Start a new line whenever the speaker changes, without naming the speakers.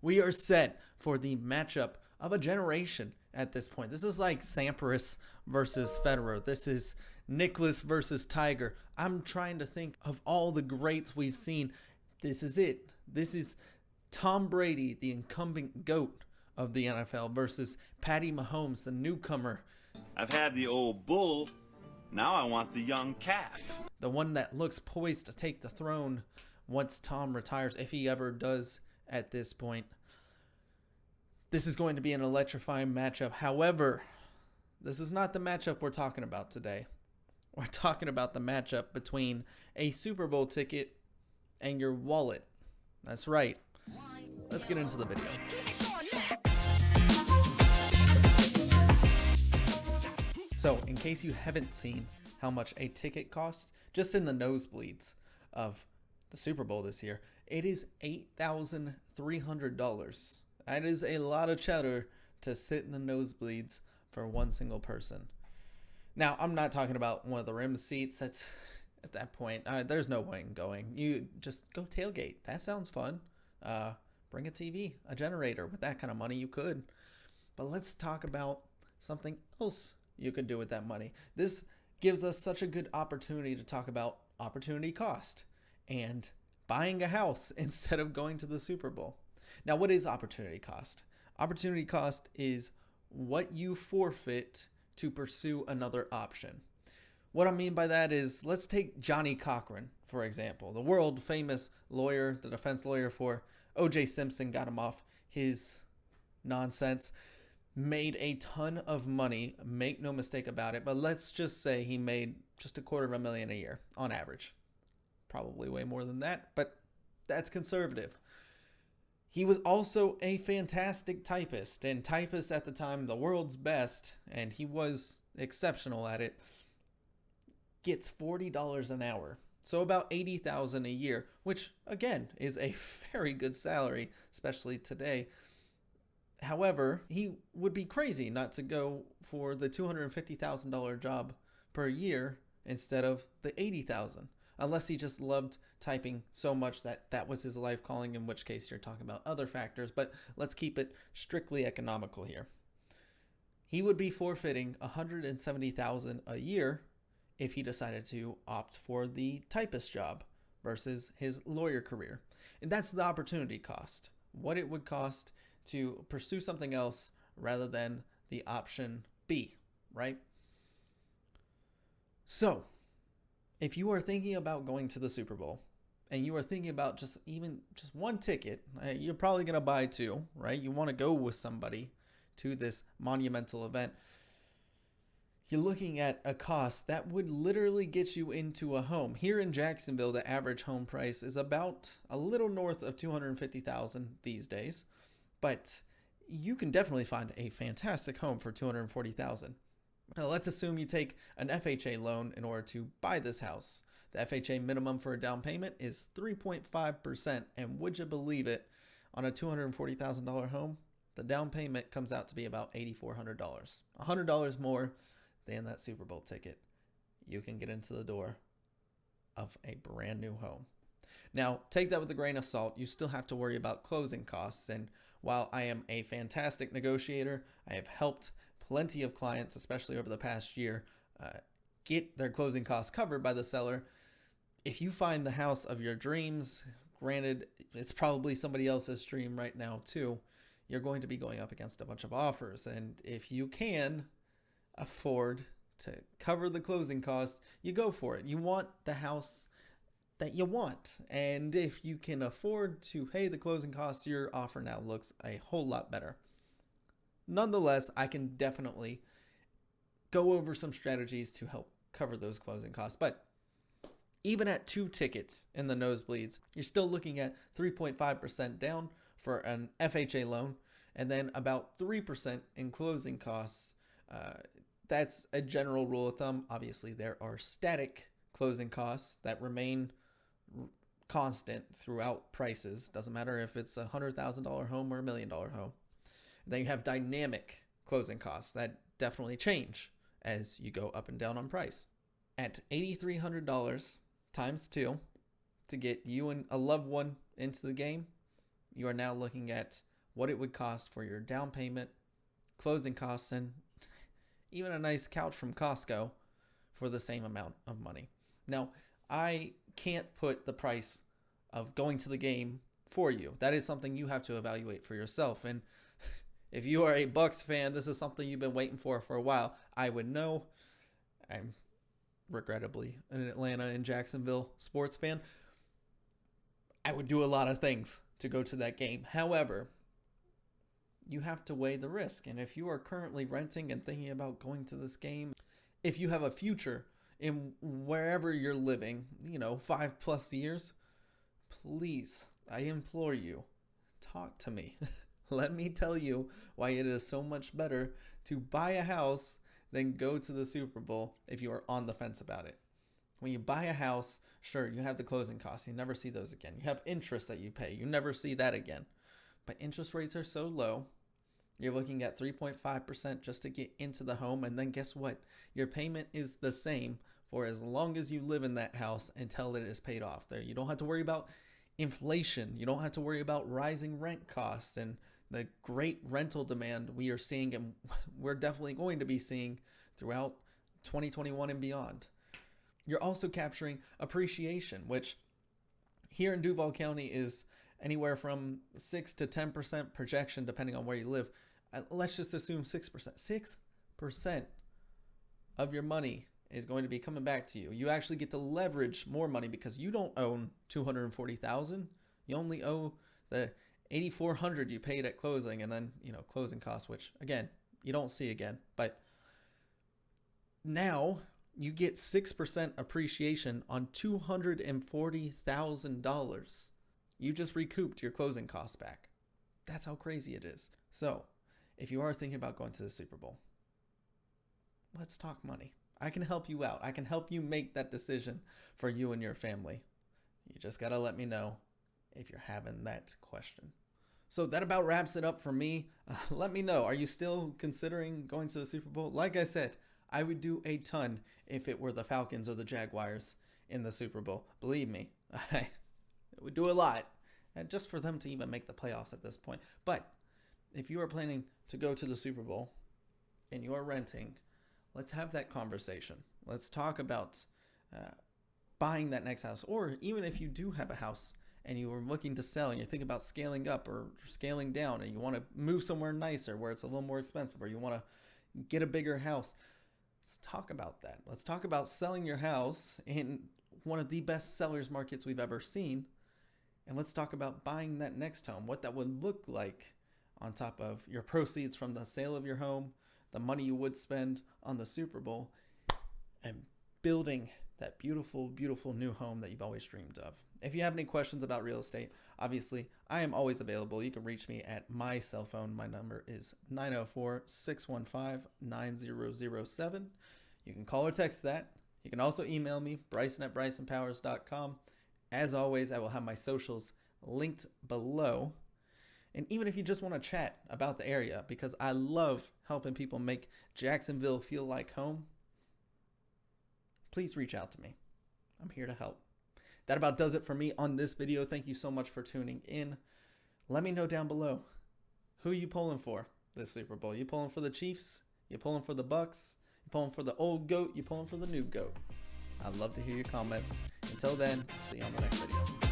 We are set for the matchup of a generation at this point. This is like Sampras versus Federer. This is Nicklaus versus Tiger. I'm trying to think of all the greats we've seen. This is it. This is Tom Brady, the incumbent GOAT of the NFL, versus Patty Mahomes, the newcomer.
I've had the old bull. Now I want the young calf.
The one that looks poised to take the throne once Tom retires, if he ever does at this point. This is going to be an electrifying matchup. However, this is not the matchup we're talking about today. We're talking about the matchup between a Super Bowl ticket and your wallet. That's right. Let's get into the video. So, in case you haven't seen how much a ticket costs, just in the nosebleeds of the Super Bowl this year, it is $8,300. That is a lot of cheddar to sit in the nosebleeds for one single person. Now, I'm not talking about one of the rim seats. That's at that point, there's no point in going. You just go tailgate. That sounds fun. Bring a TV, a generator. With that kind of money, you could. But let's talk about something else you could do with that money. This gives us such a good opportunity to talk about opportunity cost and buying a house instead of going to the Super Bowl. Now, what is opportunity cost? Opportunity cost is what you forfeit to pursue another option. What I mean by that is, let's take Johnny Cochran, for example, the world famous lawyer, the defense lawyer for O.J. Simpson, got him off his nonsense, made a ton of money, make no mistake about it, but let's just say he made just $250,000 a year on average. Probably way more than that, but that's conservative. He was also a fantastic typist, and typist at the time, the world's best, and he was exceptional at it, gets $40 an hour. So about $80,000 a year, which again is a very good salary, especially today. However, he would be crazy not to go for the $250,000 job per year instead of the $80,000, unless he just loved typing so much that that was his life calling, in which case you're talking about other factors, but let's keep it strictly economical here. He would be forfeiting $170,000 a year if he decided to opt for the typist job versus his lawyer career. And that's the opportunity cost. What it would cost to pursue something else rather than the option B, right? So, if you are thinking about going to the Super Bowl and you are thinking about just one ticket, you're probably going to buy two, right? You want to go with somebody to this monumental event. You're looking at a cost that would literally get you into a home. Here in Jacksonville, the average home price is about a little north of $250,000 these days, but you can definitely find a fantastic home for $240,000. Now, let's assume you take an FHA loan in order to buy this house. The FHA minimum for a down payment is 3.5%, and would you believe it, on a $240,000 home, the down payment comes out to be about $8,400. $100 more than that Super Bowl ticket. You can get into the door of a brand new home. Now, take that with a grain of salt. You still have to worry about closing costs. And while I am a fantastic negotiator, I have helped plenty of clients, especially over the past year, get their closing costs covered by the seller. If you find the house of your dreams, granted, it's probably somebody else's dream right now too, you're going to be going up against a bunch of offers. And if you can afford to cover the closing costs, you go for it. You want the house that you want. And if you can afford to pay the closing costs, your offer now looks a whole lot better. Nonetheless, I can definitely go over some strategies to help cover those closing costs. But even at 2 tickets in the nosebleeds, you're still looking at 3.5% down for an FHA loan, and then about 3% in closing costs. That's a general rule of thumb. Obviously, there are static closing costs that remain constant throughout prices. Doesn't matter if it's a $100,000 home or $1 million home. Then you have dynamic closing costs that definitely change as you go up and down on price. At $8,300 times 2 to get you and a loved one into the game, you are now looking at what it would cost for your down payment, closing costs, and even a nice couch from Costco for the same amount of money. Now, I can't put the price of going to the game for you. That is something you have to evaluate for yourself. And if you are a Bucks fan, this is something you've been waiting for a while. I would know. I'm regrettably an Atlanta and Jacksonville sports fan. I would do a lot of things to go to that game. However, you have to weigh the risk. And if you are currently renting and thinking about going to this game, if you have a future in wherever you're living, 5+ years, please, I implore you, talk to me. Let me tell you why it is so much better to buy a house than go to the Super Bowl if you are on the fence about it. When you buy a house, sure, you have the closing costs. You never see those again. You have interest that you pay. You never see that again. But interest rates are so low. You're looking at 3.5% just to get into the home. And then guess what? Your payment is the same for as long as you live in that house until it is paid off. There, you don't have to worry about inflation. You don't have to worry about rising rent costs and the great rental demand we are seeing, and we're definitely going to be seeing throughout 2021 and beyond. You're also capturing appreciation, which here in Duval County is anywhere from 6 to 10% projection, depending on where you live. Let's just assume 6%. 6% of your money is going to be coming back to you. You actually get to leverage more money because you don't own $240,000. You only owe the $8,400 you paid at closing, and then closing costs, which again you don't see again. But now you get 6% appreciation on $240,000. You just recouped your closing costs back. That's how crazy it is. So, if you are thinking about going to the Super Bowl, let's talk money. I can help you out. I can help you make that decision for you and your family. You just got to let me know if you're having that question. So that about wraps it up for me. Let me know. Are you still considering going to the Super Bowl? Like I said, I would do a ton if it were the Falcons or the Jaguars in the Super Bowl. Believe me, I would do a lot, and just for them to even make the playoffs at this point. But if you are planning to go to the Super Bowl and you are renting, let's have that conversation. Let's talk about buying that next house. Or even if you do have a house and you are looking to sell and you think about scaling up or scaling down, and you want to move somewhere nicer where it's a little more expensive, or you want to get a bigger house, let's talk about that. Let's talk about selling your house in one of the best sellers markets we've ever seen. And let's talk about buying that next home, what that would look like on top of your proceeds from the sale of your home, the money you would spend on the Super Bowl, and building that beautiful, beautiful new home that you've always dreamed of. If you have any questions about real estate, obviously, I am always available. You can reach me at my cell phone. My number is 904-615-9007. You can call or text that. You can also email me, Bryson@BrysonPowers.com. As always, I will have my socials linked below. And even if you just want to chat about the area, because I love helping people make Jacksonville feel like home, please reach out to me. I'm here to help. That about does it for me on this video. Thank you so much for tuning in. Let me know down below, who you pulling for this Super Bowl? You pulling for the Chiefs? You pulling for the Bucks? You pulling for the old GOAT? You pulling for the new GOAT? I'd love to hear your comments. Until then, see you on the next video.